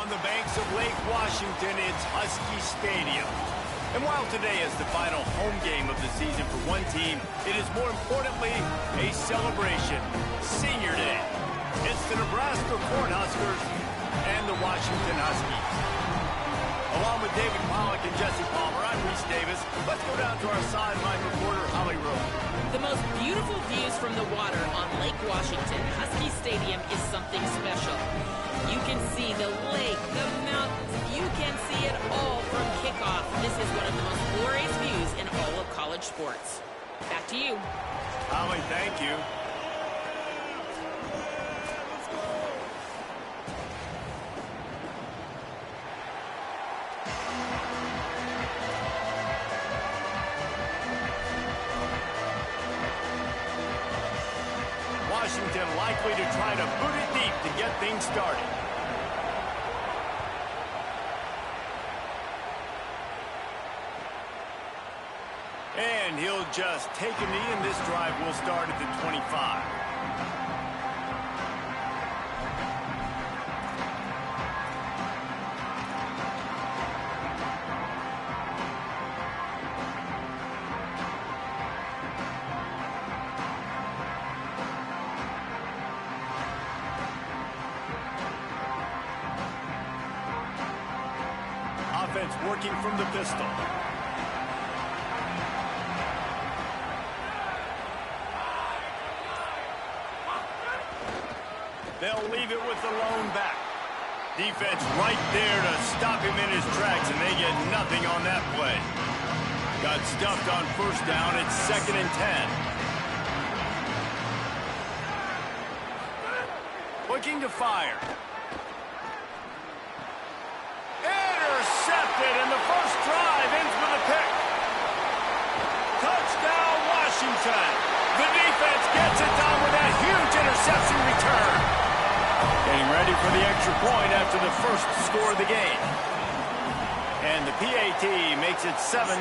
on the banks of Lake Washington, it's Husky Stadium. And while today is the final home game of the season for one team, it is more importantly a celebration. Senior Day. It's the Nebraska Cornhuskers and the Washington Huskies. Along with David Pollack and Jesse Palmer, I'm Reese Davis. Let's go down to our sideline reporter, Holly Rowe. The most beautiful views from the water on Lake Washington. Husky Stadium is something special. You can see the lake, the mountains. You can see it all from kickoff. This is one of the most glorious views in all of college sports. Back to you. Holly, thank you. Washington likely to try to boot it deep to get things started. And he'll just take a knee, and this drive will start at the 25. Offense working from the pistol. They'll leave it with the lone back. Defense right there to stop him in his tracks, and they get nothing on that play. Got stuffed on first down. It's 2nd and 10. Looking to fire. Intercepted, and the first drive ends with a pick. Touchdown, Washington. The defense gets it done with that huge interception return. Getting ready for the extra point after the first score of the game. And the PAT makes it 7-0.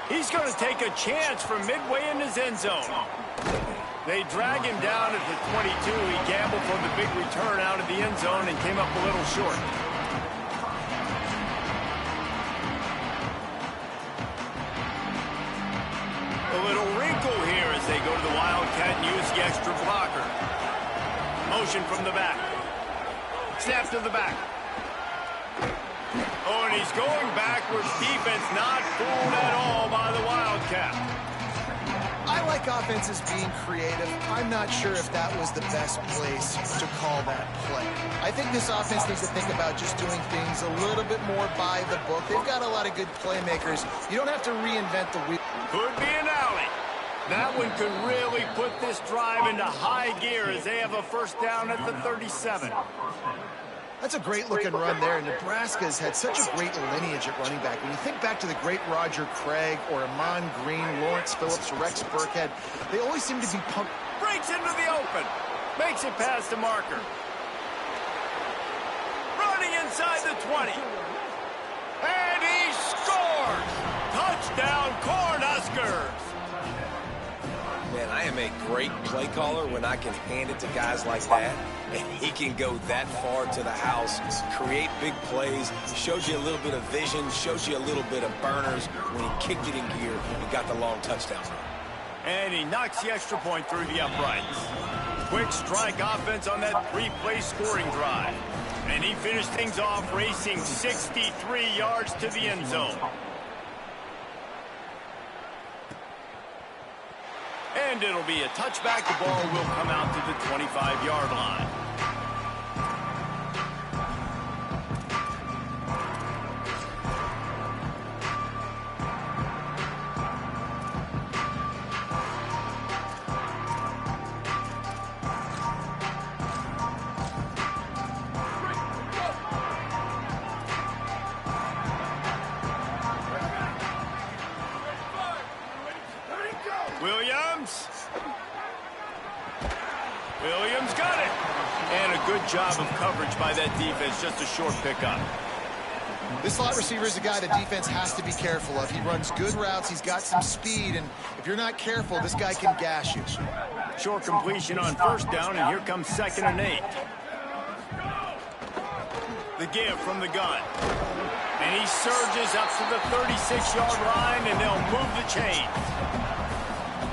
He's going to take a chance from midway in his end zone. They drag him down at the 22. He gambled for the big return out of the end zone and came up a little short. A little wrinkle here as they go to the Wildcat and use the extra blocker. Motion from the back. Snap to the back. Oh, and he's going backwards. Defense not fooled at all by the Wildcat. I like offenses being creative. I'm not sure if that was the best place to call that play. I think this offense needs to think about just doing things a little bit more by the book. They've got a lot of good playmakers. You don't have to reinvent the wheel. Could be an alley. That one could really put this drive into high gear as they have a first down at the 37. That's a great-looking run there. Nebraska's had such a great lineage at running back. When you think back to the great Roger Craig or Amon Green, Lawrence Phillips, Rex Burkhead, they always seem to be pumped. Breaks into the open. Makes it past the marker. Running inside the 20. And he scores! Touchdown, Cornhuskers! Man, I am a great play caller when I can hand it to guys like that. And he can go that far to the house, create big plays, shows you a little bit of vision, shows you a little bit of burners when he kicked it in gear and got the long touchdown. And he knocks the extra point through the uprights. Quick strike offense on that 3-play scoring drive. And he finished things off racing 63 yards to the end zone. And it'll be a touchback. The ball will come out to the 25-yard line. Williams got it. And a good job of coverage by that defense. Just a short pickup. This slot receiver is a guy the defense has to be careful of. He runs good routes, he's got some speed, and if you're not careful, this guy can gash you. Short completion on first down, and here comes 2nd and 8. The give from the gun. And he surges up to the 36-yard line, and they'll move the chain.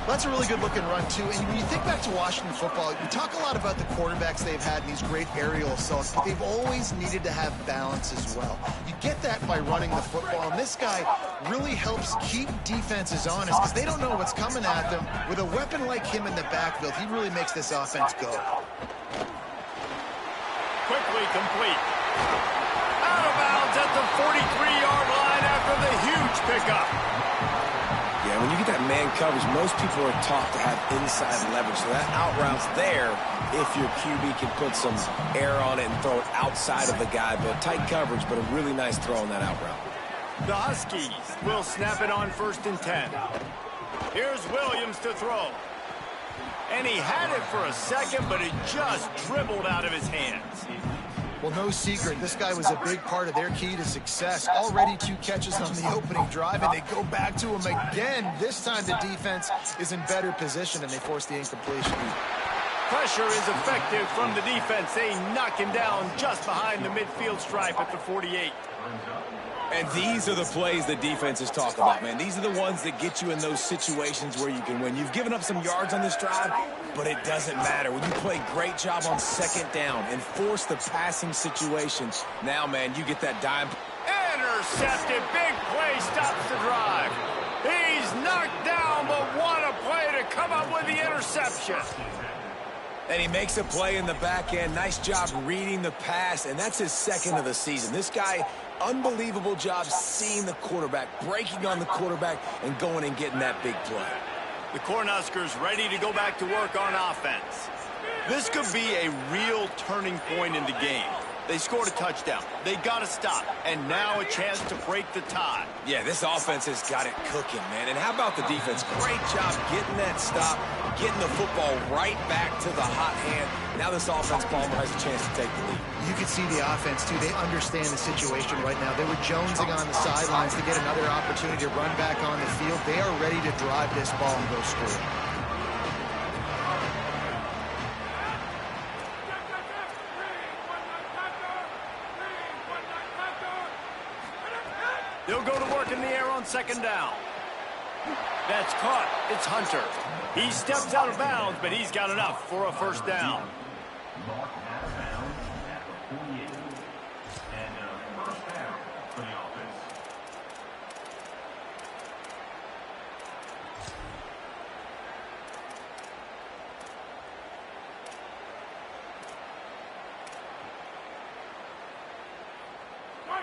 That's a really good-looking run, too. And when you think back to Washington football, we talk a lot about the quarterbacks they've had and these great aerial assaults, but they've always needed to have balance as well. You get that by running the football, and this guy really helps keep defenses honest because they don't know what's coming at them. With a weapon like him in the backfield, he really makes this offense go. Quickly complete. Out of bounds at the 43-yard line after the huge pickup. Yeah, when you get that man coverage, most people are taught to have inside leverage. So that out route's there if your QB can put some air on it and throw it outside of the guy. But tight coverage, but a really nice throw on that out route. The Huskies will snap it on 1st and 10. Here's Williams to throw. And he had it for a second, but it just dribbled out of his hands. Well, no secret, this guy was a big part of their key to success. Already 2 catches on the opening drive, and they go back to him again. This time the defense is in better position, and they force the incompletion. Pressure is effective from the defense. They knock him down just behind the midfield stripe at the 48. And these are the plays the defense is talking about, man. These are the ones that get you in those situations where you can win. You've given up some yards on this drive, but it doesn't matter. When you play great job on 2nd down and force the passing situation, now, man, you get that dime. Intercepted. Big play stops the drive. He's knocked down, but what a play to come up with the interception. And he makes a play in the back end. Nice job reading the pass, and that's his 2nd of the season. This guy, unbelievable job seeing the quarterback, breaking on the quarterback, and going and getting that big play. The Cornhuskers ready to go back to work on offense. This could be a real turning point in the game. They scored a touchdown. They got to stop. And now a chance to break the tie. Yeah, this offense has got it cooking, man. And how about the defense? Great job getting that stop, getting the football right back to the hot hand. Now this offense, Palmer, has a chance to take the lead. You can see the offense, too. They understand the situation right now. They were jonesing on the sidelines to get another opportunity to run back on the field. They are ready to drive this ball and go score. They'll go to work in the air on 2nd down. That's caught. It's Hunter. He steps out of bounds, but he's got enough for a 1st down.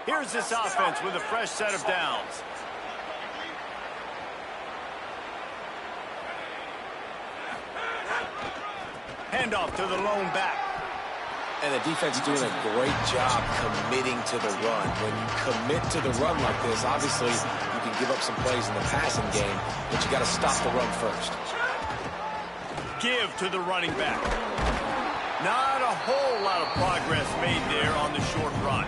Here's this offense with a fresh set of downs. Handoff to the lone back. And the defense is doing a great job committing to the run. When you commit to the run like this, obviously you can give up some plays in the passing game, but you got to stop the run first. Give to the running back. Not a whole lot of progress made there on the short run.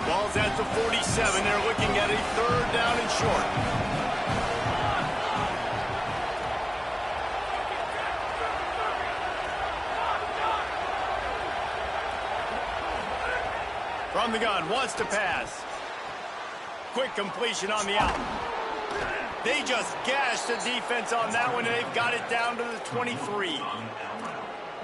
Ball's at the 47. They're looking at a 3rd down and short. From the gun, wants to pass. Quick completion on the out. They just gashed the defense on that one, and they've got it down to the 23.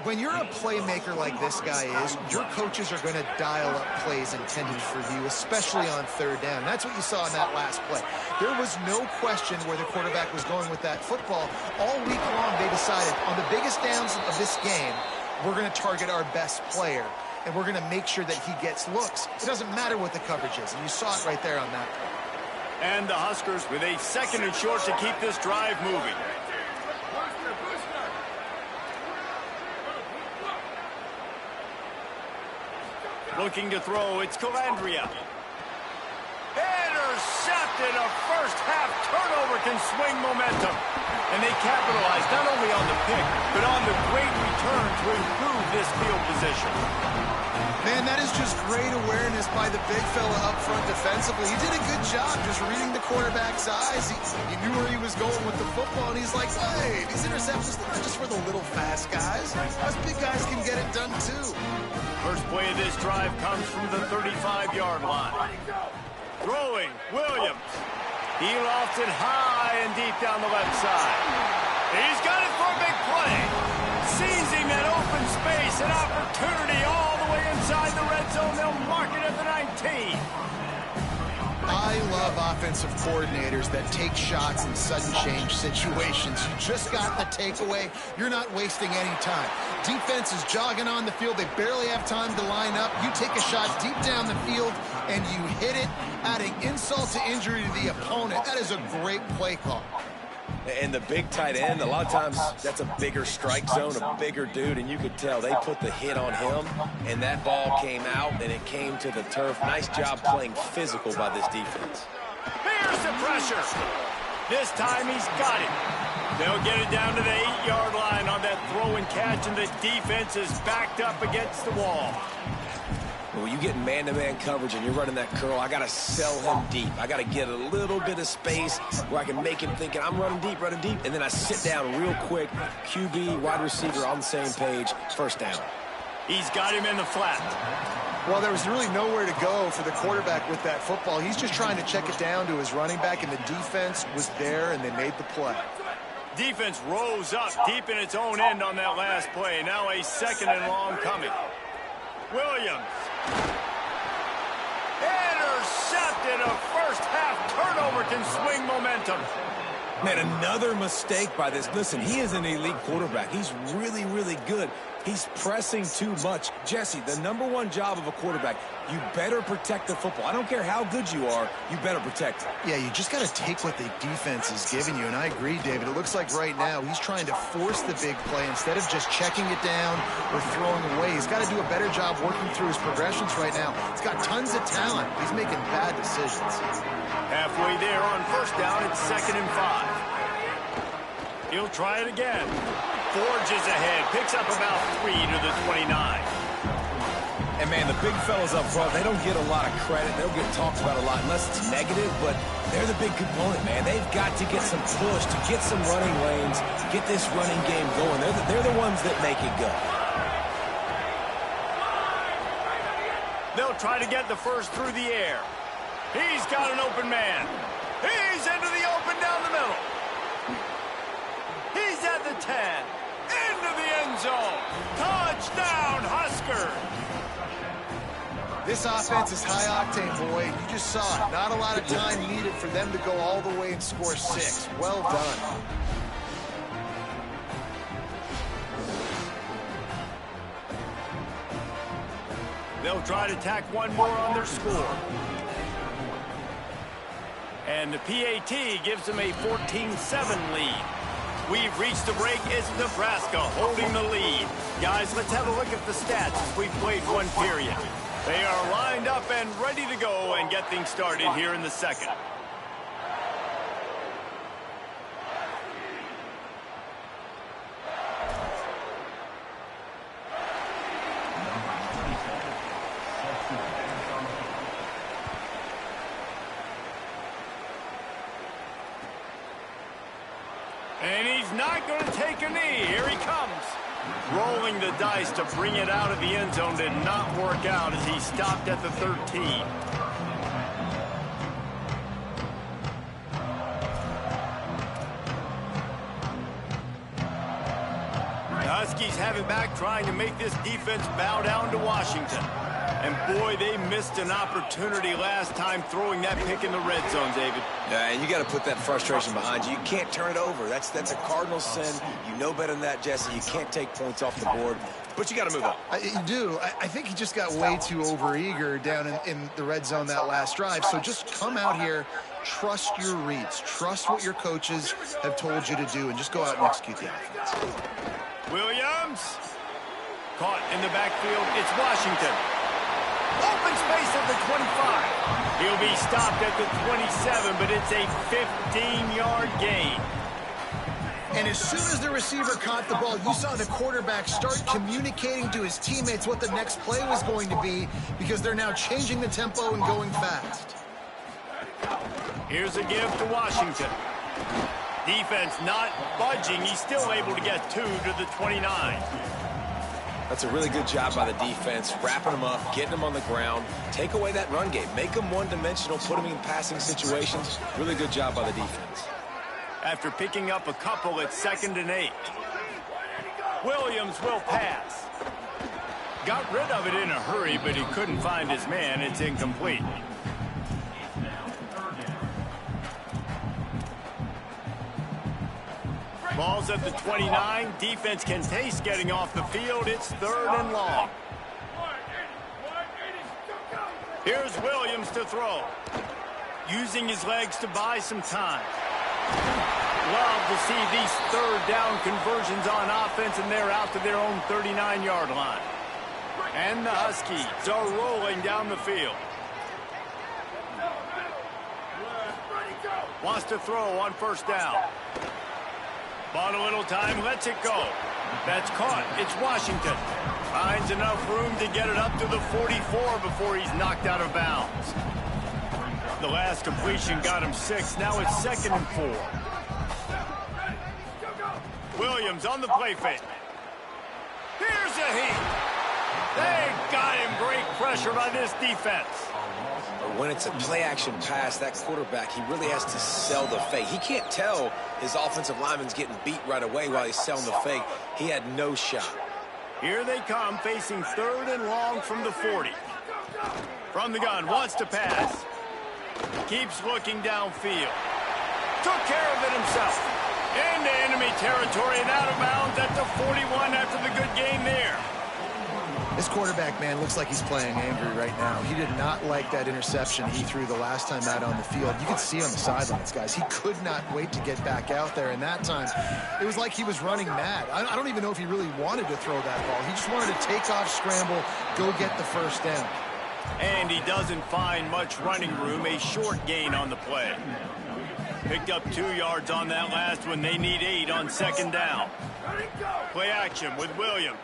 When you're a playmaker like this guy is, your coaches are going to dial up plays intended for you, especially on 3rd down. That's what you saw in that last play. There was no question where the quarterback was going with that football. All week long, they decided on the biggest downs of this game, we're going to target our best player, and we're going to make sure that he gets looks. It doesn't matter what the coverage is, and you saw it right there on that play. And the Huskers with a 2nd and short to keep this drive moving. Looking to throw, it's Calandria. Intercepted, a first half turnover can swing momentum. And they capitalize not only on the pick, but on the great return to improve this field position. Man, that is just great awareness by the big fella up front defensively. He did a good job just reading the quarterback's eyes. He knew where he was going with the football, and he's like, hey, these interceptions, they're not just for the little fast guys. Us big guys can get it done too. First play of this drive comes from the 35-yard line. Throwing, Williams. He lofts it high and deep down the left side. He's got it for a big play. Seizing that open space, an opportunity all the way inside the red zone. They'll mark it at the 19. I love offensive coordinators that take shots in sudden change situations. You just got the takeaway. You're not wasting any time. Defense is jogging on the field. They barely have time to line up. You take a shot deep down the field, and you hit it, adding insult to injury to the opponent. That is a great play call. And the big tight end, a lot of times that's a bigger strike zone, a bigger dude, and you could tell they put the hit on him, and that ball came out, and it came to the turf. Nice job playing physical by this defense. Here's the pressure. This time he's got it. They'll get it down to the 8-yard line on that throw and catch, and the defense is backed up against the wall. When you get man-to-man coverage and you're running that curl, I got to sell him deep. I got to get a little bit of space where I can make him thinking I'm running deep, and then I sit down real quick. QB, wide receiver on the same page, first down. He's got him in the flat. Well, there was really nowhere to go for the quarterback with that football. He's just trying to check it down to his running back, and the defense was there, and they made the play. Defense rose up deep in its own end on that last play. Now a second and long coming. Williams. Intercepted. A first half turnover can swing momentum. Man, another mistake by this. Listen, he is an elite quarterback. He's really, really good. He's pressing too much. Jesse, the #1 job of a quarterback, you better protect the football. I don't care how good you are, you better protect it. Yeah, you just got to take what the defense is giving you, and I agree, David. It looks like right now he's trying to force the big play instead of just checking it down or throwing away. He's got to do a better job working through his progressions right now. He's got tons of talent. He's making bad decisions. Halfway there on first down, it's 2nd and 5. He'll try it again. Forges ahead, picks up about 3 to the 29. And, man, the big fellas up front, they don't get a lot of credit. They'll get talked about a lot unless it's negative, but they're the big component, man. They've got to get some push, to get some running lanes, get this running game going. They're the ones that make it go. They'll try to get the first through the air. He's got an open man. He's into the open down the middle. He's at the 10. Into the end zone. Touchdown, Huskers. This offense is high-octane, boy. You just saw it. Not a lot of time needed for them to go all the way and score 6. Well done. They'll try to tack one more on their score. And the PAT gives them a 14-7 lead. We've reached the break. It's Nebraska holding the lead. Guys, let's have a look at the stats as we've played one period. They are lined up and ready to go and get things started here in the second. And he's not going to take a knee. Here he comes. Rolling the dice to bring it out of the end zone did not work out as he stopped at the 13. The Huskies have it back, trying to make this defense bow down to Washington. And boy, they missed an opportunity last time throwing that pick in the red zone, David. Yeah, and you got to put that frustration behind you. You can't turn it over. That's a cardinal sin. You know better than that, Jesse. You can't take points off the board, but you got to move on. You do. I think he just got way too overeager down in the red zone that last drive. So just come out here, trust your reads, trust what your coaches have told you to do, and just go out and execute the offense. Williams. Caught in the backfield. It's Washington. Open space at the 25. He'll be stopped at the 27, but it's a 15-yard And as soon as the receiver caught the ball, you saw the quarterback start communicating to his teammates what the next play was going to be, because they're now changing the tempo and going fast. Here's a give to Washington. Defense not budging. He's still able to get 2 to the 29. That's a really good job by the defense, wrapping them up, getting them on the ground, take away that run game, make them one-dimensional, put them in passing situations. Really good job by the defense. After picking up a couple, it's 2nd and 8. Williams will pass. Got rid of it in a hurry, but he couldn't find his man. It's incomplete. Ball's at the 29. Defense can taste getting off the field. It's 3rd and long. Here's Williams to throw. Using his legs to buy some time. Love to see these 3rd down conversions on offense, and they're out to their own 39-yard line. And the Huskies are rolling down the field. Wants to throw on 1st down. Bought a little time, lets it go. That's caught. It's Washington. Finds enough room to get it up to the 44 before he's knocked out of bounds. The last completion got him 6. Now it's 2nd and 4. Williams on the play fake. Here's a heat. They got him. Great pressure by this defense. When it's a play-action pass, that quarterback, he really has to sell the fake. He can't tell his offensive lineman's getting beat right away while he's selling the fake. He had no shot. Here they come, facing 3rd and long from the 40. From the gun, wants to pass. Keeps looking downfield. Took care of it himself. Into enemy territory and out of bounds at the 41 after the good game there. This quarterback, man, looks like he's playing angry right now. He did not like that interception he threw the last time out on the field. You could see on the sidelines, guys. He could not wait to get back out there, and that time, it was like he was running mad. I don't even know if he really wanted to throw that ball. He just wanted to take off, scramble, go get the 1st down. And he doesn't find much running room, a short gain on the play. Picked up 2 yards on that last one. They need 8 on 2nd down. Play action with Williams.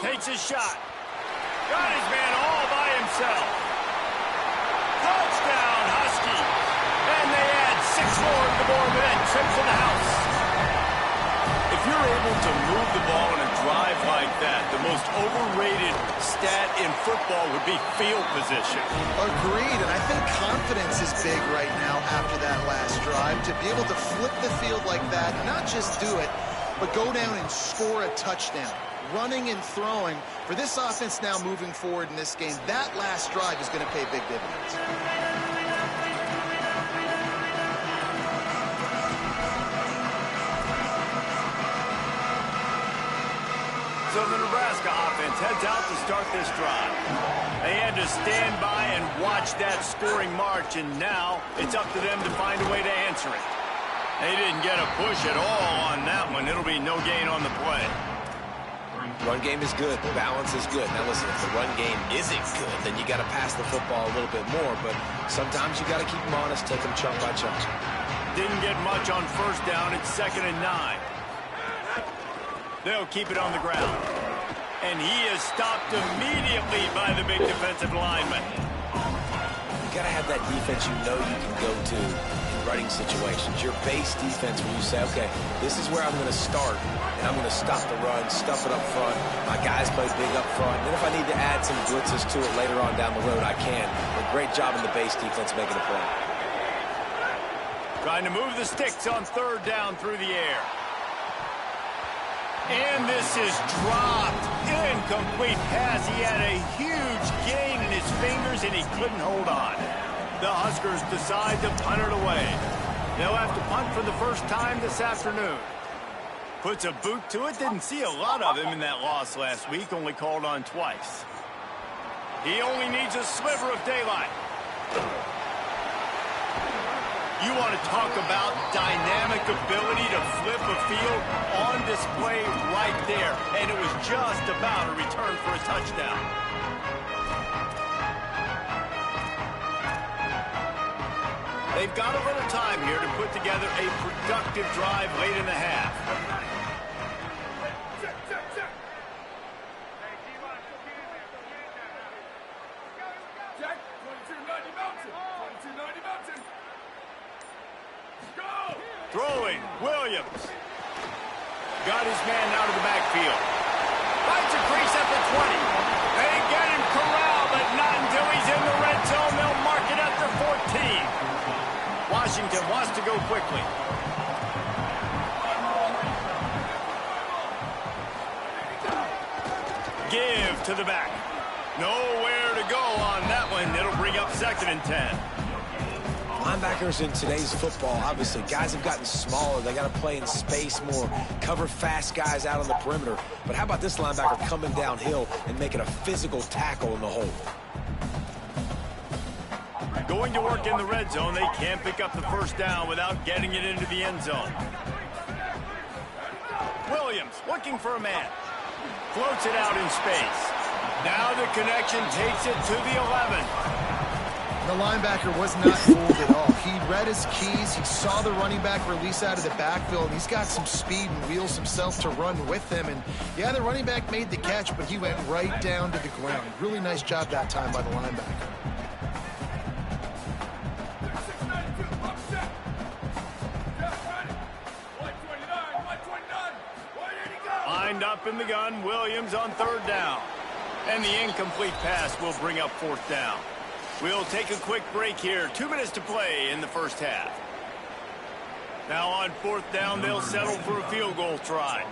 Takes a shot. Got his man all by himself. Touchdown, Husky. And they add 6 more to the board with that trip to the house. If you're able to move the ball in a drive like that, the most overrated stat in football would be field position. Agreed, and I think confidence is big right now after that last drive. To be able to flip the field like that, not just do it, but go down and score a touchdown. Running and throwing. For this offense now moving forward in this game, that last drive is going to pay big dividends. So the Nebraska offense heads out to start this drive. They had to stand by and watch that scoring march, and now it's up to them to find a way to answer it. They didn't get a push at all on that one. It'll be no gain on the play. Run game is good. Balance is good. Now, listen, if the run game isn't good, then you got to pass the football a little bit more. But sometimes you got to keep them honest, take them chunk by chunk. Didn't get much on 1st down. It's 2nd and 9. They'll keep it on the ground. And he is stopped immediately by the big defensive lineman. You got to have that defense you know you can go to in running situations. Your base defense where you say, okay, this is where I'm going to start. And I'm going to stop the run, stuff it up front. My guys play big up front. And then if I need to add some blitzes to it later on down the road, I can. A great job in the base defense making a play. Trying to move the sticks on 3rd down through the air. And this is dropped. Incomplete pass. He had a huge gain in his fingers, and he couldn't hold on. The Huskers decide to punt it away. They'll have to punt for the 1st time this afternoon. Puts a boot to it. Didn't see a lot of him in that loss last week. Only called on twice. He only needs a sliver of daylight. You want to talk about dynamic ability to flip a field on display right there. And it was just about a return for a touchdown. They've got a little time here to put together a productive drive late in the half. Throwing, Williams. Got his man out of the backfield. Finds a crease at the 20. They get him corralled, but not until he's in the red zone. They'll mark it at the 14. Washington wants to go quickly. Give to the back. Nowhere to go on that one. It'll bring up 2nd and 10. Linebackers in today's football, obviously, guys have gotten smaller. They got to play in space more, cover fast guys out on the perimeter. But how about this linebacker coming downhill and making a physical tackle in the hole? Going to work in the red zone. They can't pick up the first down without getting it into the end zone. Williams looking for a man. Floats it out in space. Now the connection takes it to the 11. The linebacker was not fooled at all. He read his keys. He saw the running back release out of the backfield. And he's got some speed and wheels himself to run with him. And, yeah, the running back made the catch, but he went right down to the ground. Really nice job that time by the linebacker. Lined up in the gun, Williams on 3rd down. And the incomplete pass will bring up 4th down. We'll take a quick break here. 2 minutes to play in the first half. Now on 4th down, they'll settle for a field goal try.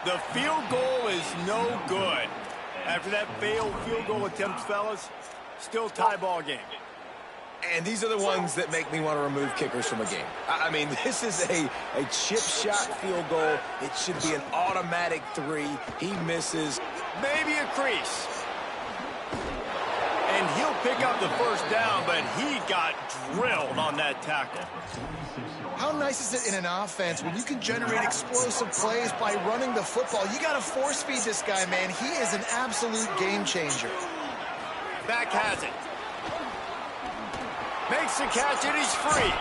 The field goal is no good. After that failed field goal attempt, fellas, still tie ball game. And these are the ones that make me want to remove kickers from a game. I mean, this is a chip shot field goal. It should be an automatic 3. He misses. Maybe a crease. And he'll pick up the first down, but he got drilled on that tackle. How nice is it in an offense when you can generate explosive plays by running the football? You got to force feed this guy, man. He is an absolute game changer. Back has it. Makes the catch, and he's free.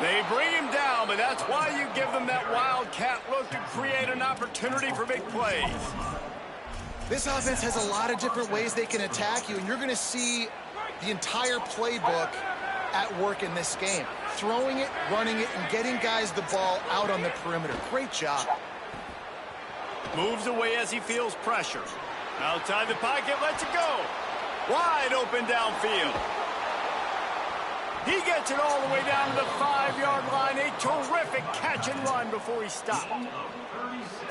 They bring him down, but that's why you give them that wildcat look to create an opportunity for big plays. This offense has a lot of different ways they can attack you, and you're going to see the entire playbook at work in this game. Throwing it, running it, and getting guys the ball out on the perimeter. Great job. Moves away as he feels pressure. Outside the pocket, lets it go. Wide open downfield. He gets it all the way down to the 5-yard line. A terrific catch and run before he stopped.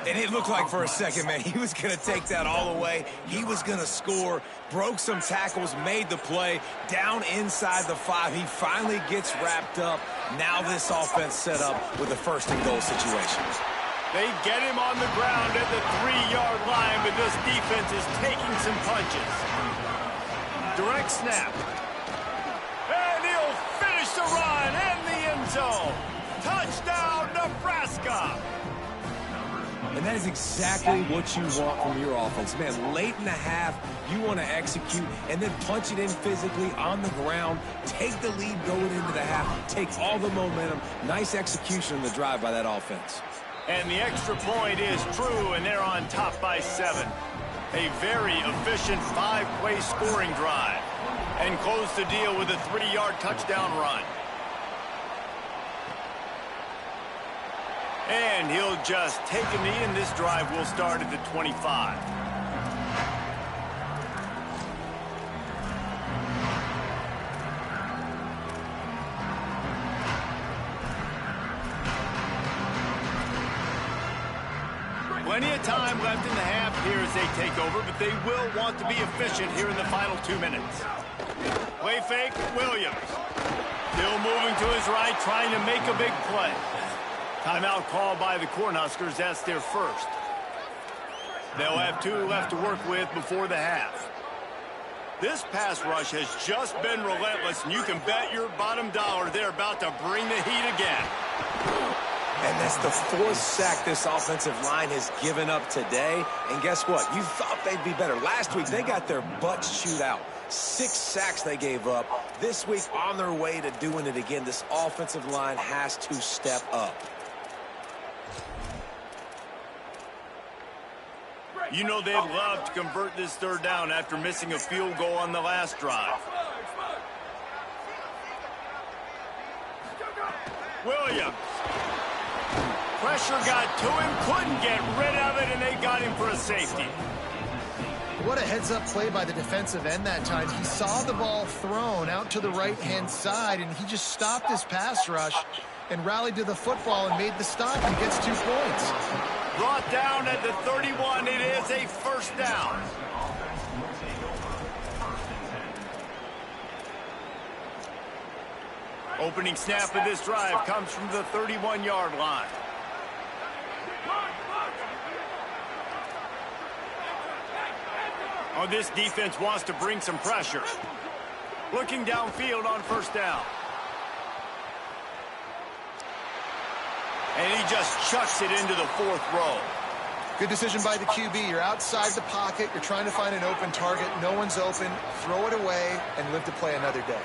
And it looked like for a second, man, he was going to take that all the way. He was going to score, broke some tackles, made the play, down inside the 5. He finally gets wrapped up. Now this offense set up with a 1st and goal situation. They get him on the ground at the 3-yard line, but this defense is taking some punches. Direct snap. And he'll finish the run in the end zone. Touchdown, Nebraska. And that is exactly what you want from your offense. Man, late in the half, you want to execute and then punch it in physically on the ground. Take the lead going into the half. Take all the momentum. Nice execution in the drive by that offense. And the extra point is true, and they're on top by 7. A very efficient 5-play scoring drive. And close the deal with a 3-yard touchdown run. And he'll just take a knee, and this drive will start at the 25. Plenty of time left in the half here as they take over, but they will want to be efficient here in the final 2 minutes. Play fake, Williams. Still moving to his right, trying to make a big play. Timeout called by the Cornhuskers. That's their first. They'll have 2 left to work with before the half. This pass rush has just been relentless, and you can bet your bottom dollar they're about to bring the heat again. And that's the 4th sack this offensive line has given up today. And guess what? You thought they'd be better. Last week, they got their butts chewed out. 6 sacks they gave up. This week, on their way to doing it again, this offensive line has to step up. You know they'd love to convert this 3rd down after missing a field goal on the last drive. Williams. Pressure got to him, couldn't get rid of it, and they got him for a safety. What a heads-up play by the defensive end that time. He saw the ball thrown out to the right-hand side, and he just stopped his pass rush and rallied to the football and made the stop and gets 2 points. Brought down at the 31. It is a first down. Opening snap of this drive comes from the 31-yard line. Oh, this defense wants to bring some pressure. Looking downfield on first down. And he just chucks it into the 4th row. Good decision by the QB. You're outside the pocket. You're trying to find an open target. No one's open. Throw it away and live to play another day.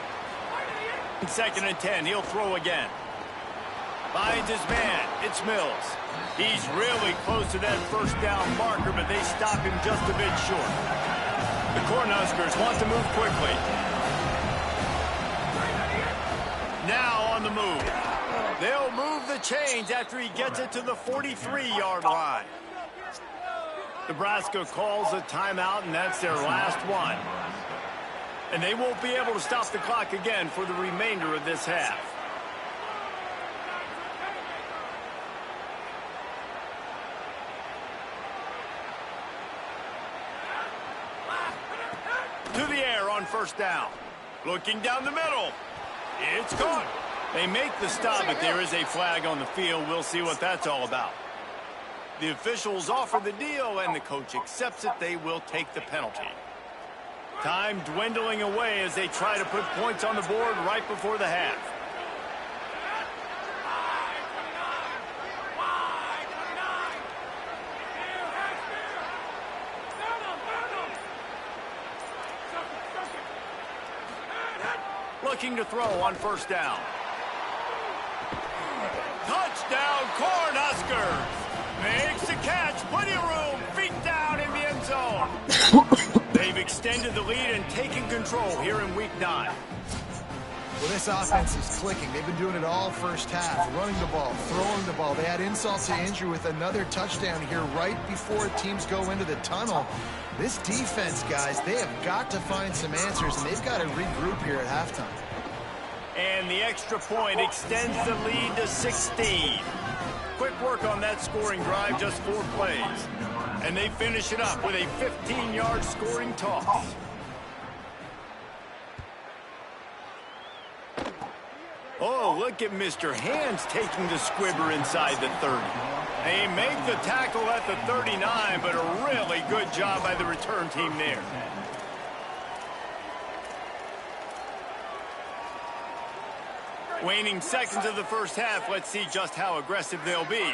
2nd and 10. He'll throw again. Finds his man. It's Mills. He's really close to that first down marker, but they stop him just a bit short. The Cornhuskers want to move quickly. Now on the move. They'll move the chains after he gets it to the 43-yard line. Nebraska calls a timeout, and that's their last one. And they won't be able to stop the clock again for the remainder of this half. To the air on first down. Looking down the middle. It's caught. They make the stop, but there is a flag on the field. We'll see what that's all about. The officials offer the deal, and the coach accepts it. They will take the penalty. Time dwindling away as they try to put points on the board right before the half. Looking to throw on first down. Touchdown, Cornhuskers! Makes the catch, plenty of room, feet down in the end zone. They've extended the lead and taken control here in Week 9. Well, this offense is clicking. They've been doing it all first half, running the ball, throwing the ball. They had insult to injury with another touchdown here right before teams go into the tunnel. This defense, guys, they have got to find some answers, and they've got to regroup here at halftime. And the extra point extends the lead to 16. Quick work on that scoring drive, just 4 plays. And they finish it up with a 15-yard scoring toss. Oh, look at Mr. Hands taking the squibber inside the 30. They make the tackle at the 39, but a really good job by the return team there. Waning seconds of the first half. Let's see just how aggressive they'll be.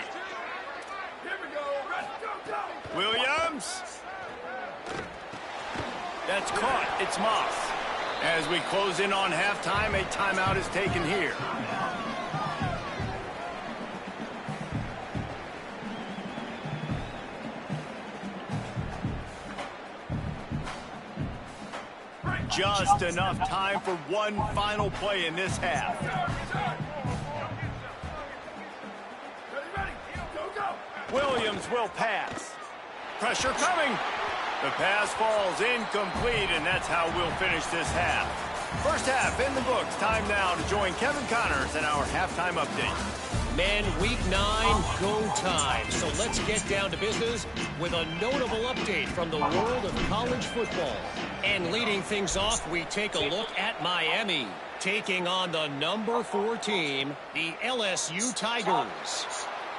Williams. That's caught. It's Moss. As we close in on halftime, a timeout is taken here. Just enough time for one final play in this half. Williams will pass. Pressure coming. The pass falls incomplete, and that's how we'll finish this half. First half in the books. Time now to join Kevin Connors in our halftime update. Men, Week 9, go time. So let's get down to business with a notable update from the world of college football. And leading things off, we take a look at Miami, taking on the number 4 team, the LSU Tigers.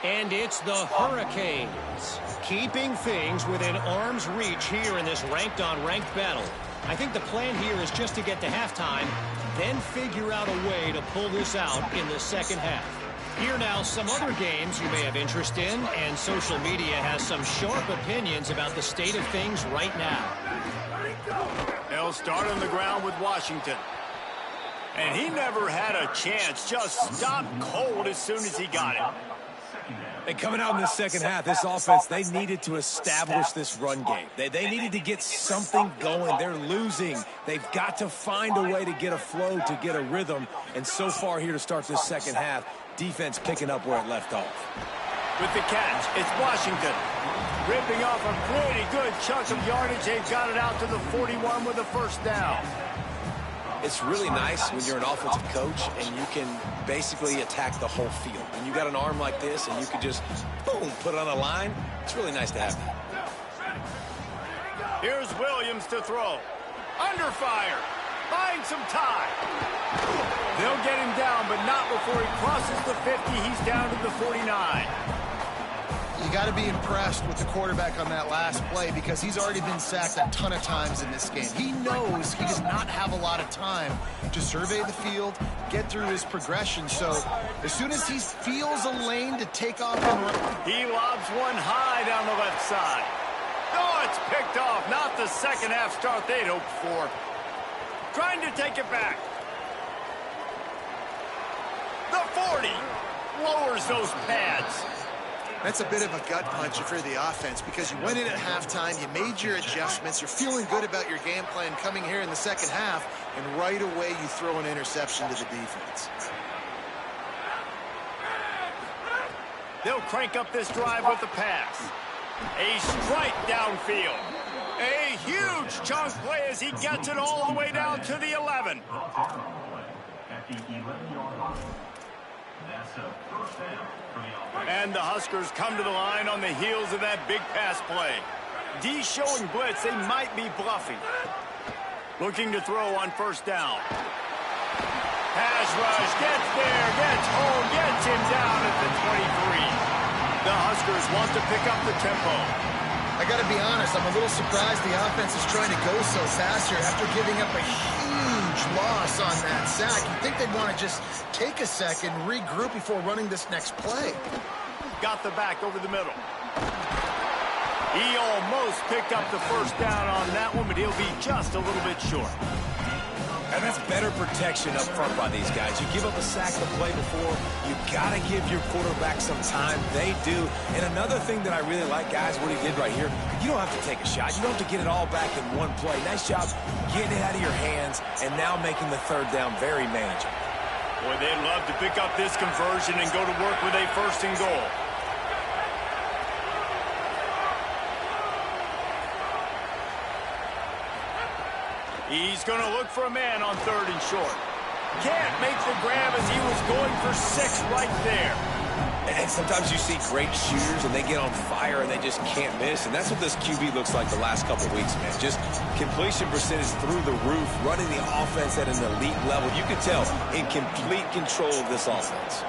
And it's the Hurricanes, keeping things within arm's reach here in this ranked-on-ranked battle. I think the plan here is just to get to halftime, then figure out a way to pull this out in the second half. Here now, some other games you may have interest in, and social media has some sharp opinions about the state of things right now. They'll start on the ground with Washington. And he never had a chance, just stopped cold as soon as he got it. And coming out in the second half, this offense, they needed to establish this run game. They needed to get something going. They're losing. They've got to find a way to get a flow, to get a rhythm. And so far here to start this second half, defense picking up where it left off. With the catch, it's Washington. Ripping off a pretty good chunk of yardage. They've got it out to the 41 with a first down. It's really nice when you're an offensive coach and you can basically attack the whole field. When you got an arm like this and you can just, boom, put it on a line, it's really nice to have that. Here's Williams to throw. Under fire. Buying some time. They'll get him down, but not before he crosses the 50. He's down to the 49. You got to be impressed with the quarterback on that last play because he's already been sacked a ton of times in this game. He knows he does not have a lot of time to survey the field, get through his progression. So as soon as he feels a lane to take off and run, he lobs one high down the left side. Oh, it's picked off. Not the second half start they'd hoped for. Trying to take it back. The 40 lowers those pads. That's a bit of a gut punch if you're the offense because you went in at halftime, you made your adjustments, you're feeling good about your game plan coming here in the second half, and right away you throw an interception to the defense. They'll crank up this drive with the pass. A strike downfield. A huge chunk play as he gets it all the way down to the 11. And the Huskers come to the line on the heels of that big pass play. D showing blitz, they might be bluffing. Looking to throw on first down. Pass rush, gets there, gets home, gets him down at the 23. The Huskers want to pick up the tempo. I got to be honest, I'm a little surprised the offense is trying to go so fast here after giving up a huge loss on that sack. You'd think they'd want to just take a second, regroup before running this next play. Got the back over the middle. He almost picked up the first down on that one, but he'll be just a little bit short. And that's better protection up front by these guys. You give up a sack the play before, you got to give your quarterback some time. They do. And another thing that I really like, guys, what he did right here, you don't have to take a shot. You don't have to get it all back in one play. Nice job getting it out of your hands and now making the third down very manageable. Boy, they'd love to pick up this conversion and go to work with a first and goal. He's going to look for a man on third and short. Can't make the grab as he was going for 6 right there. And sometimes you see great shooters and they get on fire and they just can't miss. And that's what this QB looks like the last couple of weeks, man. Just completion percentage through the roof, running the offense at an elite level. You can tell in complete control of this offense.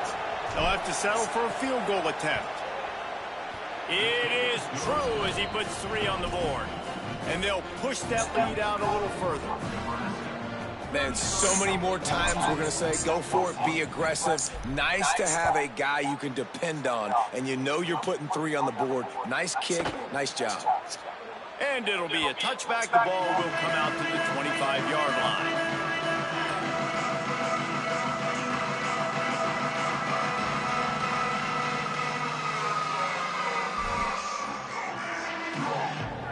They'll have to settle for a field goal attempt. It is true as he puts 3 on the board. And they'll push that lead out a little further. Man, so many more times we're going to say, go for it, be aggressive. Nice to have a guy you can depend on, and you know you're putting 3 on the board. Nice kick, nice job. And it'll be a touchback. The ball will come out to the 25-yard line.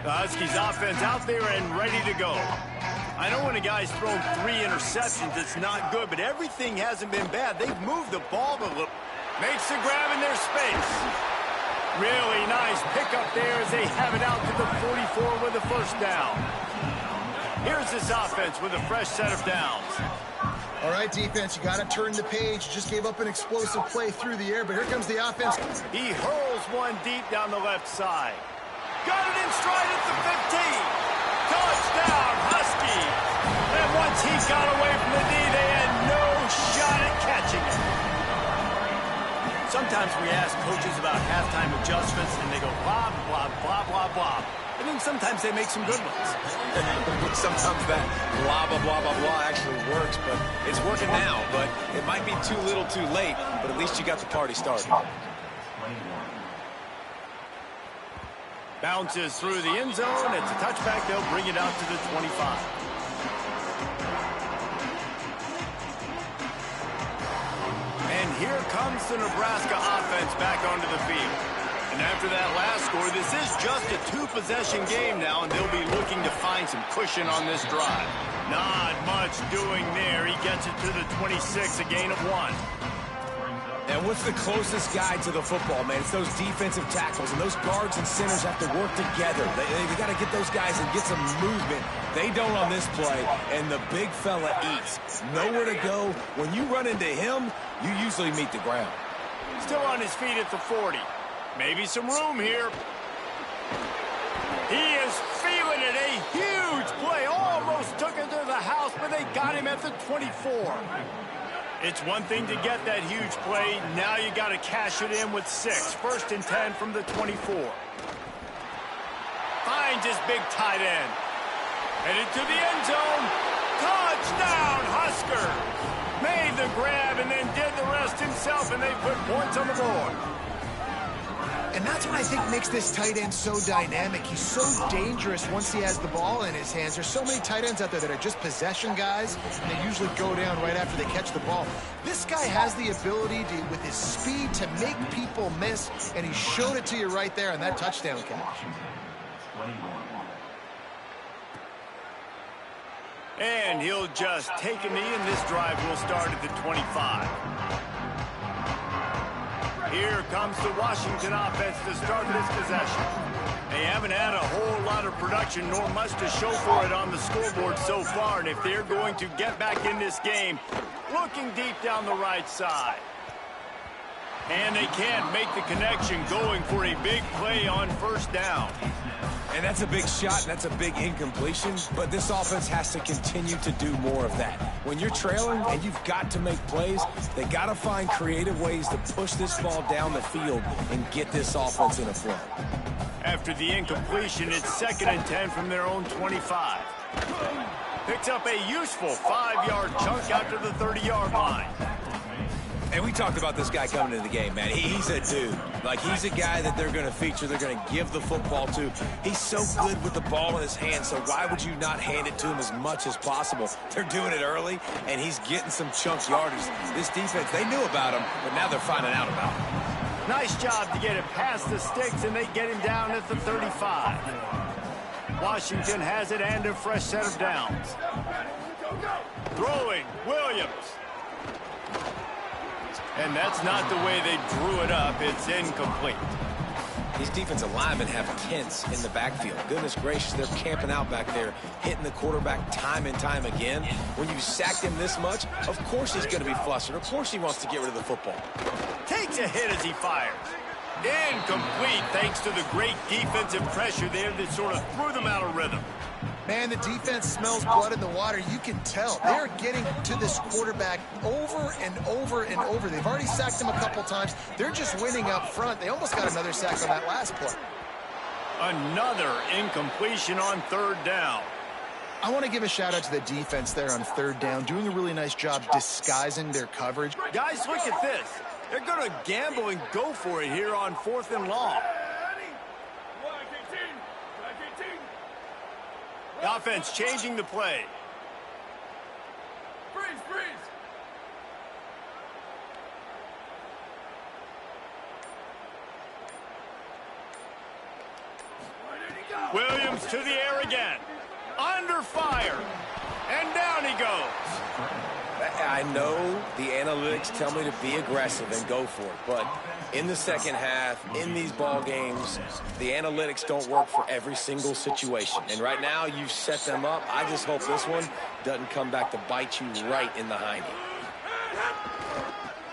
The Huskies offense out there and ready to go. I know when a guy's thrown 3 interceptions, it's not good, but everything hasn't been bad. They've moved the ball a little. Makes the grab in their space. Really nice pickup there as they have it out to the 44 with a first down. Here's this offense with a fresh set of downs. All right, defense, you got to turn the page. Just gave up an explosive play through the air, but here comes the offense. He hurls one deep down the left side. Got it in stride at the 15. Touchdown, Husky. And once he got away from the D, they had no shot at catching it. Sometimes we ask coaches about halftime adjustments, and they go blah, blah, blah, blah, blah. And then sometimes they make some good ones. Sometimes that blah, blah, blah, blah, blah actually works, but it's working now. But it might be too little too late, but at least you got the party started. Bounces through the end zone. It's a touchback. They'll bring it out to the 25. And here Here comes the Nebraska offense back onto the field. And after that last score, this is just a two-possession game now, and they'll be looking to find some cushion on this drive. Not much doing there. He gets it to the 26, a gain of 1. And what's the closest guy to the football, man? It's those defensive tackles, and those guards and centers have to work together. They got to get those guys and get some movement. They don't on this play, and the big fella eats. Nowhere to go. When you run into him, you usually meet the ground. Still on his feet at the 40. Maybe some room here. He is feeling it. A huge play. Almost took it to the house, but they got him at the 24. It's one thing to get that huge play. Now you got to cash it in with 6. 1st and 10 from the 24. Finds his big tight end. Headed to the end zone. Touchdown, Husker. Made the grab and then did the rest himself, and they put points on the board. And that's what I think makes this tight end so dynamic. He's so dangerous once he has the ball in his hands. There's so many tight ends out there that are just possession guys, and they usually go down right after they catch the ball. This guy has the ability to, with his speed, to make people miss, and he showed it to you right there on that touchdown catch. And he'll just take a knee, and this drive will start at the 25. Here comes the Washington offense to start this possession. They haven't had a whole lot of production, nor much to show for it on the scoreboard so far. And if they're going to get back in this game, looking deep down the right side. And they can't make the connection, going for a big play on 1st down. And that's a big shot, and that's a big incompletion, but this offense has to continue to do more of that. When you're trailing and you've got to make plays, they got to find creative ways to push this ball down the field and get this offense in a flow. After the incompletion, it's 2nd and 10 from their own 25. Picks up a useful 5-yard chunk out to the 30-yard line. And we talked about this guy coming into the game, man. He's a dude. Like, he's a guy that they're going to feature, they're going to give the football to. He's so good with the ball in his hand, so why would you not hand it to him as much as possible? They're doing it early, and he's getting some chunk yardage. This defense, they knew about him, but now they're finding out about him. Nice job to get it past the sticks, and they get him down at the 35. Washington has it and a fresh set of downs. Throwing, Williams. And that's not the way they drew it up. It's incomplete. These defensive linemen have tents in the backfield. Goodness gracious, they're camping out back there, hitting the quarterback time and time again. When you sacked him this much, of course he's going to be flustered. Of course he wants to get rid of the football. Takes a hit as he fires. Incomplete, thanks to the great defensive pressure there that sort of threw them out of rhythm. Man, the defense smells blood in the water. You can tell. They're getting to this quarterback over and over and over. They've already sacked him a couple times. They're just winning up front. They almost got another sack on that last play. Another incompletion on 3rd down. I want to give a shout-out to the defense there on 3rd down, doing a really nice job disguising their coverage. Guys, look at this. They're going to gamble and go for it here on 4th and long. The offense changing the play. Freeze! Williams to the air again. Under fire. And down he goes. I know the analytics tell me to be aggressive and go for it, but in the second half, in these ball games, the analytics don't work for every single situation. And right now, you've set them up. I just hope this one doesn't come back to bite you right in the hiney.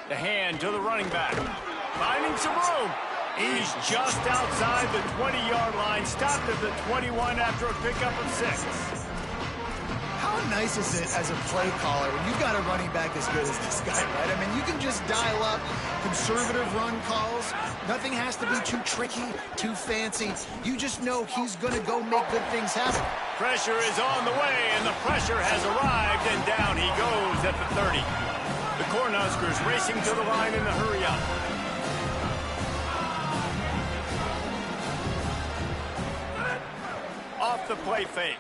The hand to the running back. Finding some room. He's just outside the 20-yard line. Stopped at the 21 after a pickup of 6. How nice is it as a play caller when you've got a running back as good as this guy, right? I mean, you can just dial up conservative run calls. Nothing has to be too tricky, too fancy. You just know he's going to go make good things happen. Pressure is on the way, and the pressure has arrived, and down he goes at the 30. The Cornhuskers racing to the line in the hurry-up. Off the play fake.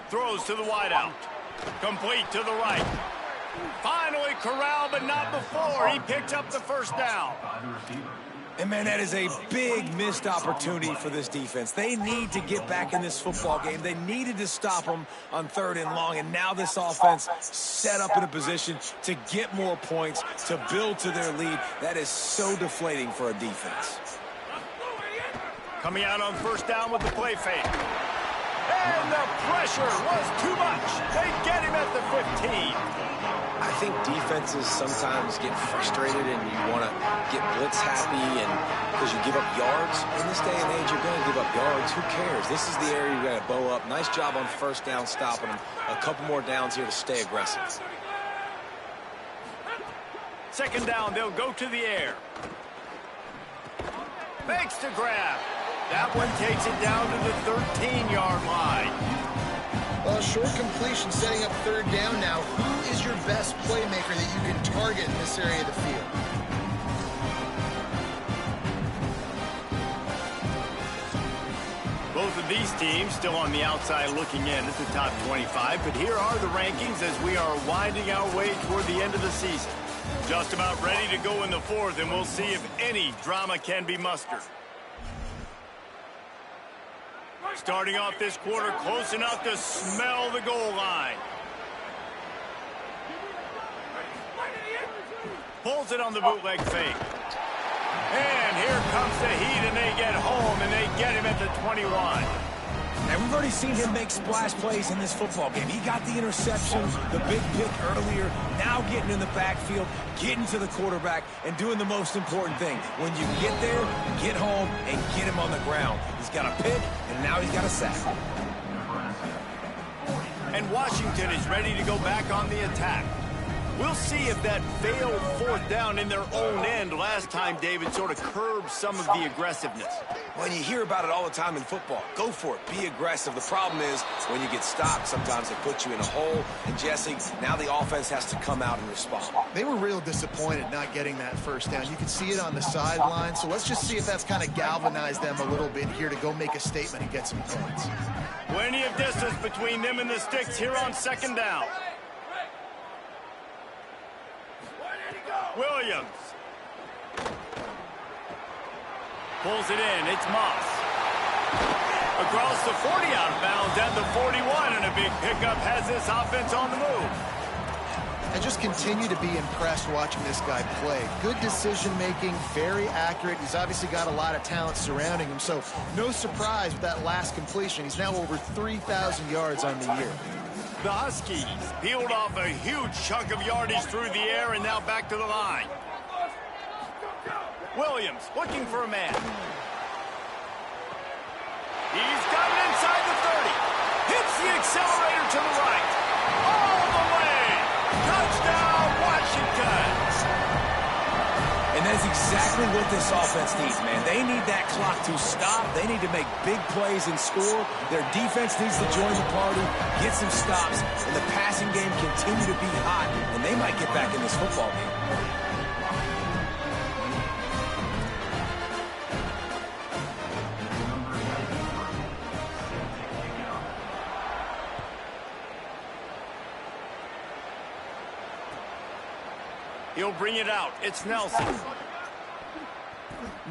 Throws to the wideout. Complete to the right. Finally corralled, but not before. He picks up the first down. And, man, that is a big missed opportunity for this defense. They need to get back in this football game. They needed to stop them on 3rd and long, and now this offense set up in a position to get more points, to build to their lead. That is so deflating for a defense. Coming out on 1st down with the play fake. And the pressure was too much. They get him at the 15. I think defenses sometimes get frustrated and you want to get blitz happy, and because you give up yards. In this day and age, you're going to give up yards. Who cares? This is the area you got to bow up. Nice job on 1st down stopping them. A couple more downs here to stay aggressive. 2nd down, they'll go to the air. Fakes to grab. That one takes it down to the 13-yard line. Well, short completion setting up 3rd down now. Who is your best playmaker that you can target in this area of the field? Both of these teams still on the outside looking in at the top 25, but here are the rankings as we are winding our way toward the end of the season. Just about ready to go in the 4th, and we'll see if any drama can be mustered. Starting off this quarter close enough to smell the goal line. Pulls it on the bootleg fake. And here comes the heat, and they get home, and they get him at the 21. And we've already seen him make splash plays in this football game. He got the interception, the big pick earlier, now getting in the backfield, getting to the quarterback, and doing the most important thing. When you get there, get home, and get him on the ground. He's got a pick, and now he's got a sack. And Washington is ready to go back on the attack. We'll see if that failed 4th down in their own end last time, David, sort of curbed some of the aggressiveness. When you hear about it all the time in football, go for it. Be aggressive. The problem is when you get stopped, sometimes it puts you in a hole. And, Jesse, now the offense has to come out and respond. They were real disappointed not getting that 1st down. You can see it on the sideline. So let's just see if that's kind of galvanized them a little bit here to go make a statement and get some points. Plenty of distance between them and the sticks here on 2nd down. Williams. Pulls it in. It's Moss. Across the 40 out of bounds at the 41, and a big pickup has this offense on the move. I just continue to be impressed watching this guy play. Good decision-making, very accurate. He's obviously got a lot of talent surrounding him, so no surprise with that last completion. He's now over 3,000 yards on the year. The Huskies peeled off a huge chunk of yardage through the air and now back to the line. Williams looking for a man. He's got it inside the 30. Hits the accelerator to the right. All the way. Touchdown, Washington. And that's exactly what this offense needs, man. They need that clock to stop. They need to make big plays and score. Their defense needs to join the party, get some stops, and the passing game continue to be hot, and they might get back in this football game. He'll bring it out. It's Nelson.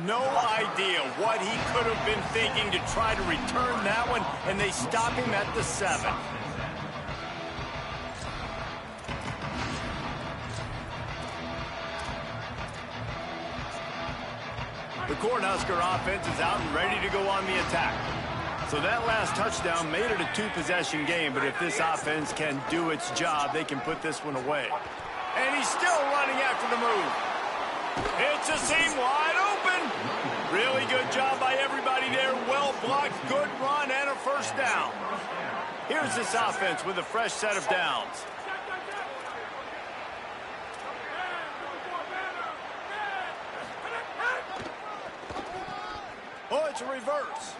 No idea what he could have been thinking to try to return that one, and they stop him at the 7. The Cornhusker offense is out and ready to go on the attack. So that last touchdown made it a 2-possession game, but if this offense can do its job, they can put this one away. And he's still running after the move. It's a seam wide open. Really good job by everybody there. Well blocked, good run, and a 1st down. Here's this offense with a fresh set of downs. Oh, it's a reverse.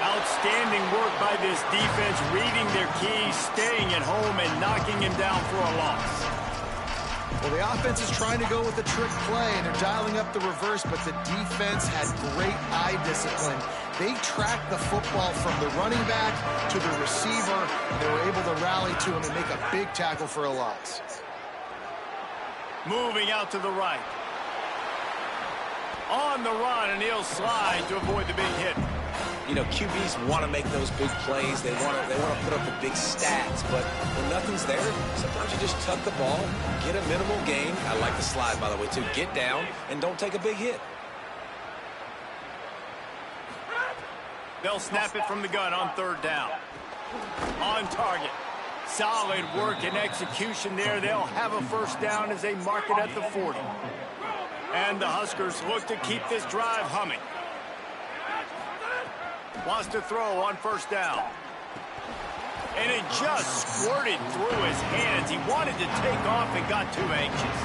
Outstanding work by this defense, reading their keys, staying at home, and knocking him down for a loss. Well, the offense is trying to go with a trick play, and they're dialing up the reverse, but the defense had great eye discipline. They tracked the football from the running back to the receiver. They were able to rally to him and make a big tackle for a loss. Moving out to the right. On the run, and he'll slide to avoid the big hit. You know, QBs want to make those big plays. They want to put up the big stats. But when nothing's there, sometimes you just tuck the ball, get a minimal gain. I like the slide, by the way, too. Get down and don't take a big hit. They'll snap it from the gun on 3rd down. On target. Solid work and execution there. They'll have a 1st down as they mark it at the 40. And the Huskers look to keep this drive humming. Wants to throw on 1st down. And it just squirted through his hands. He wanted to take off and got too anxious.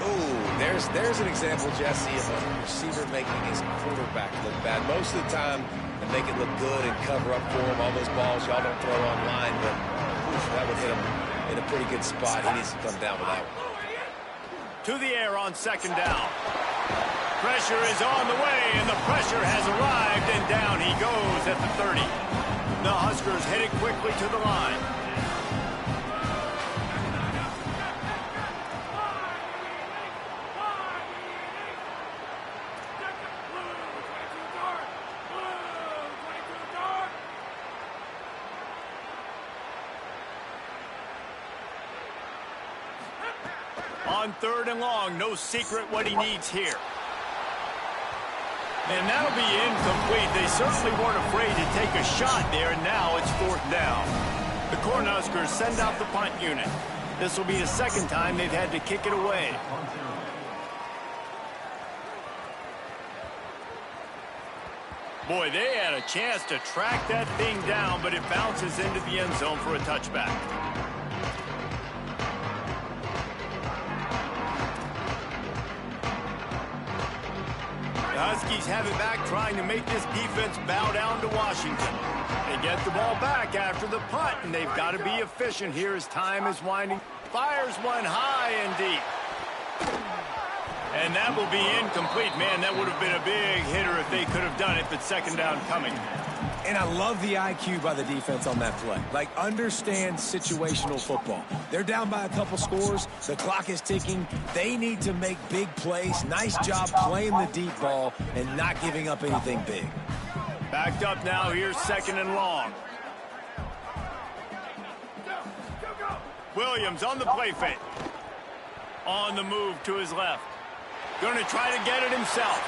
Ooh, there's an example, Jesse, of a receiver making his quarterback look bad. Most of the time, they make it look good and cover up for him. All those balls y'all don't throw online, but oof, that would hit him in a pretty good spot. He needs to come down with that one. To the air on 2nd down. Pressure is on the way, and the pressure has arrived, and down he goes at the 30. The Huskers headed quickly to the line. On 3rd and long, no secret what he needs here. And that'll be incomplete. They certainly weren't afraid to take a shot there, and now it's 4th down. The Cornhuskers send out the punt unit. This will be the 2nd time they've had to kick it away. Boy, they had a chance to track that thing down, but it bounces into the end zone for a touchback. The Huskies have it back, trying to make this defense bow down to Washington. They get the ball back after the punt, and they've got to be efficient here as time is winding. Fires one high and deep. And that will be incomplete. Man, that would have been a big hitter if they could have done it, but 2nd down coming. And I love the IQ by the defense on that play. Like, understand situational football. They're down by a couple scores. The clock is ticking. They need to make big plays. Nice job playing the deep ball and not giving up anything big. Backed up now. Here's 2nd and long. Williams on the play fake. On the move to his left. Going to try to get it himself.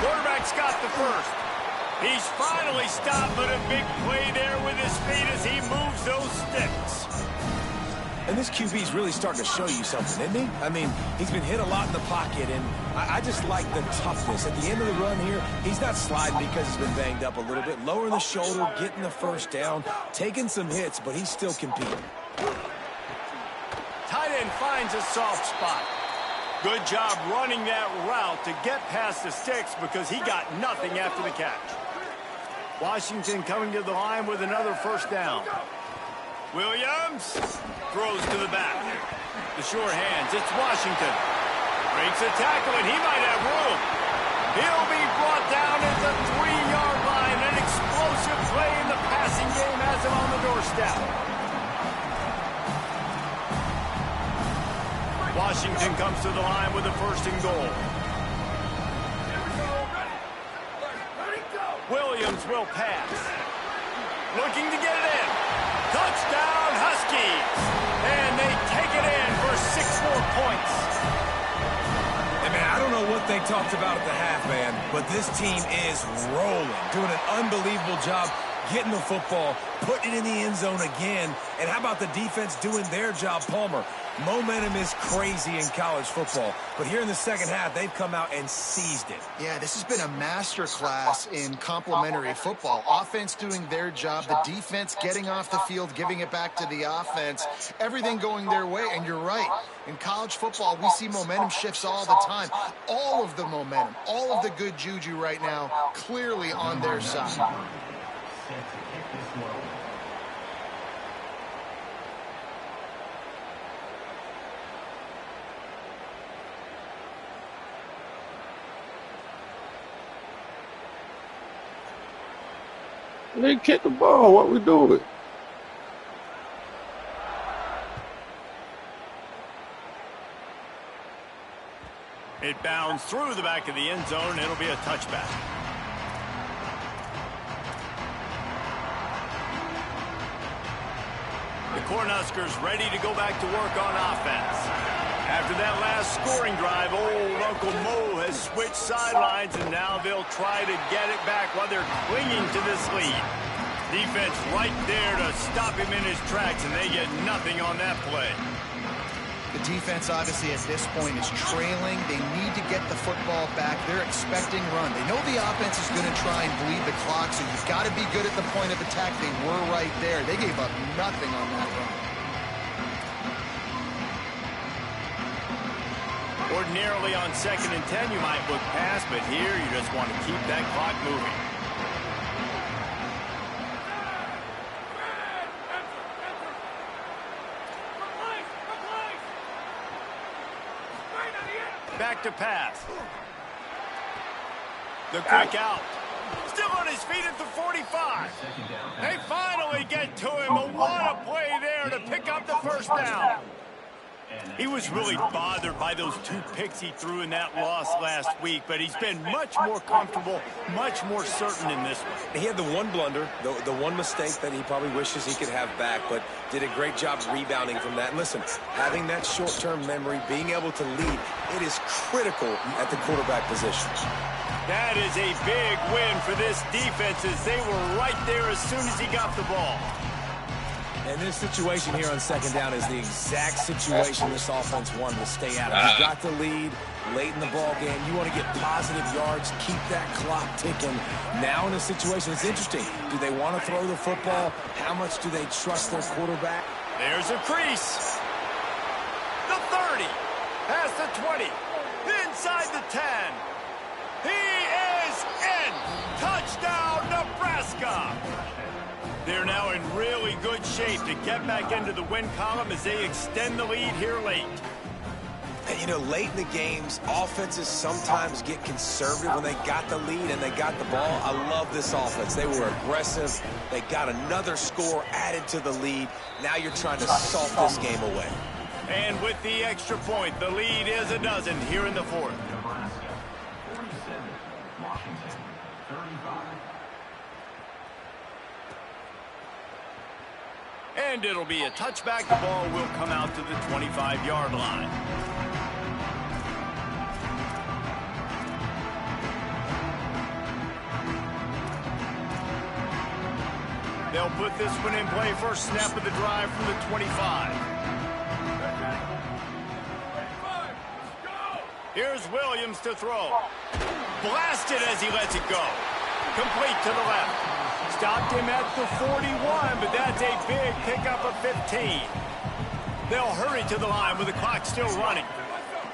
Quarterback's got the 1st. He's finally stopped, but a big play there with his feet as he moves those sticks. And this QB's really starting to show you something, isn't he? I mean, he's been hit a lot in the pocket, and I just like the toughness. At the end of the run here, he's not sliding because he's been banged up a little bit. Lowering the shoulder, getting the 1st down, taking some hits, but he's still competing. Tight end finds a soft spot. Good job running that route to get past the sticks because he got nothing after the catch. Washington coming to the line with another 1st down. Williams throws to the back. The short hands, it's Washington. Breaks a tackle, and he might have room. He'll be brought down at the 3-yard line. An explosive play in the passing game has him on the doorstep. Washington comes to the line with a 1st and goal. Williams will pass. Looking to get it in. Touchdown, Huskies! And they take it in for 6 more points. And man, I don't know what they talked about at the half, man, but this team is rolling, doing an unbelievable job getting the football, putting it in the end zone again. And how about the defense doing their job, Palmer? Momentum is crazy in college football, but here in the 2nd half, they've come out and seized it. Yeah, this has been a masterclass in complementary football. Offense doing their job, the defense getting off the field, giving it back to the offense, everything going their way. And you're right, in college football, we see momentum shifts all the time. All of the momentum, all of the good juju right now, clearly on their side. They kick the ball. What we doing? It bounds through the back of the end zone. It'll be a touchback. The Cornhuskers ready to go back to work on offense. After that last scoring drive, old Uncle Mo has switched sidelines, and now they'll try to get it back while they're clinging to this lead. Defense right there to stop him in his tracks, and they get nothing on that play. The defense, obviously, at this point is trailing. They need to get the football back. They're expecting run. They know the offense is going to try and bleed the clock, so you've got to be good at the point of attack. They were right there. They gave up nothing on that run. Ordinarily on 2nd and 10, you might look past, but here you just want to keep that clock moving. Back to pass. The quick out. Still on his feet at the 45. They finally get to him. What a play there to pick up the first down. He was really bothered by those 2 picks he threw in that loss last week, but he's been much more comfortable, much more certain in this one. He had the one blunder, the one mistake that he probably wishes he could have back, but did a great job rebounding from that. And listen, having that short-term memory, being able to lead, it is critical at the quarterback position. That is a big win for this defense, as they were right there as soon as he got the ball. And this situation here on 2nd down is the exact situation this offense wanted to stay out of. You got the lead late in the ball game. You want to get positive yards, keep that clock ticking. Now in a situation, it's interesting. Do they want to throw the football? How much do they trust their quarterback? There's a crease. The 30. Past the 20. Inside the 10. He is in. Touchdown, Nebraska. They're now in really good shape to get back into the win column as they extend the lead here late. And, you know, late in the games, offenses sometimes get conservative when they got the lead and they got the ball. I love this offense. They were aggressive. They got another score added to the lead. Now you're trying to salt this game away. And with the extra point, the lead is a dozen here in the 4th. And it'll be a touchback. The ball will come out to the 25-yard line. They'll put this one in play. First snap of the drive from the 25. Here's Williams to throw. Blasted as he lets it go. Complete to the left. Stopped him at the 41, but that's a big pickup of 15. They'll hurry to the line with the clock still running.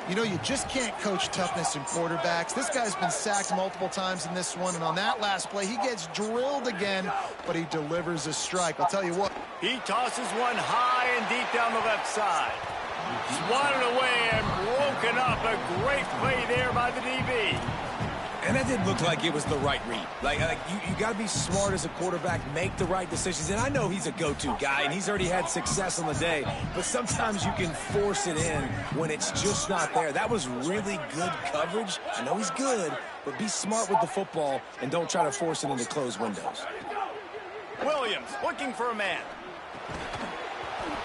You know, you just can't coach toughness in quarterbacks. This guy's been sacked multiple times in this one, and on that last play, he gets drilled again, but he delivers a strike. I'll tell you what. He tosses one high and deep down the left side. Swatted away and broken up. A great play there by the DB. And that didn't look like it was the right read. Like you got to be smart as a quarterback, make the right decisions. And I know he's a go-to guy, and he's already had success on the day. But sometimes you can force it in when it's just not there. That was really good coverage. I know he's good, but be smart with the football and don't try to force it into closed windows. Williams looking for a man.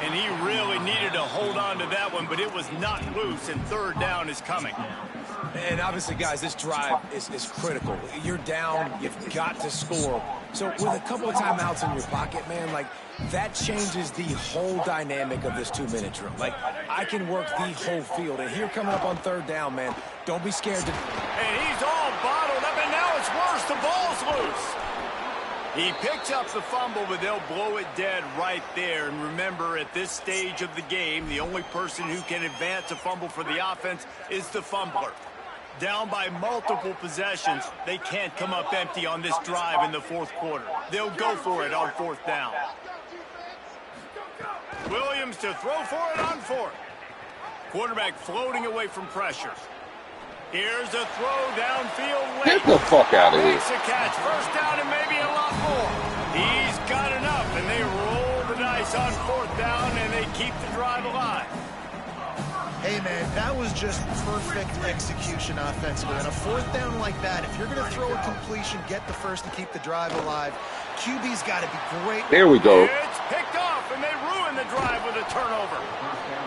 And he really needed to hold on to that one, but it was not loose, and 3rd down is coming. And obviously, guys, this drive is critical. You're down. You've got to score. So with a couple of timeouts in your pocket, man, like, that changes the whole dynamic of this 2-minute drill. Like, I can work the whole field. And here coming up on 3rd down, man, don't be scared to... And he's all bottled up, and now it's worse. The ball's loose. He picks up the fumble, but they'll blow it dead right there. And remember, at this stage of the game, the only person who can advance a fumble for the offense is the fumbler. Down by multiple possessions, they can't come up empty on this drive in the 4th quarter. They'll go for it on 4th down. Williams to throw for it on 4th. Quarterback floating away from pressure. Here's a throw downfield late. Get the fuck out of here. Makes a catch. First down and maybe a lot more. He's got enough, and they roll the dice on 4th down, and they keep the drive alive. Hey, man, that was just perfect execution offensively. On a 4th down like that, if you're going to throw a completion, get the first and keep the drive alive. QB's got to be great. There we go. It's picked off, and they ruin the drive with a turnover.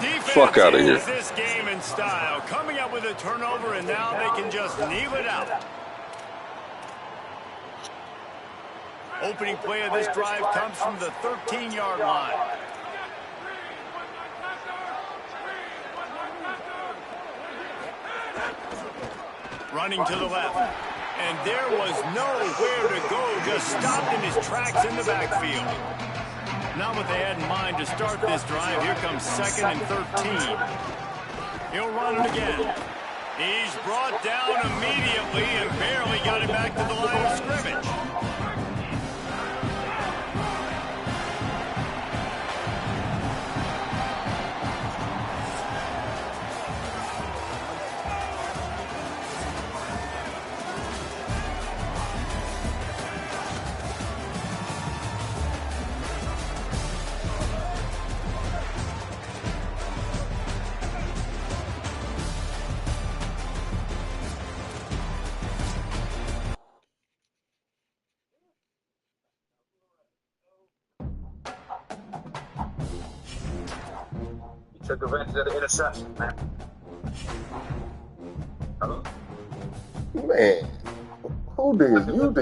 Defense Fuck out of here. ends this game in style, coming up with a turnover, and now they can just kneel it out. Opening play of this drive comes from the 13-yard line. Running to the left. And there was nowhere to go, just stopped in his tracks in the backfield. Not what they had in mind to start this drive. Here comes 2nd and 13. He'll run it again. He's brought down immediately and barely got him back to the line of scrimmage. Took advantage of the interception, man. Hello? Man, who did you do?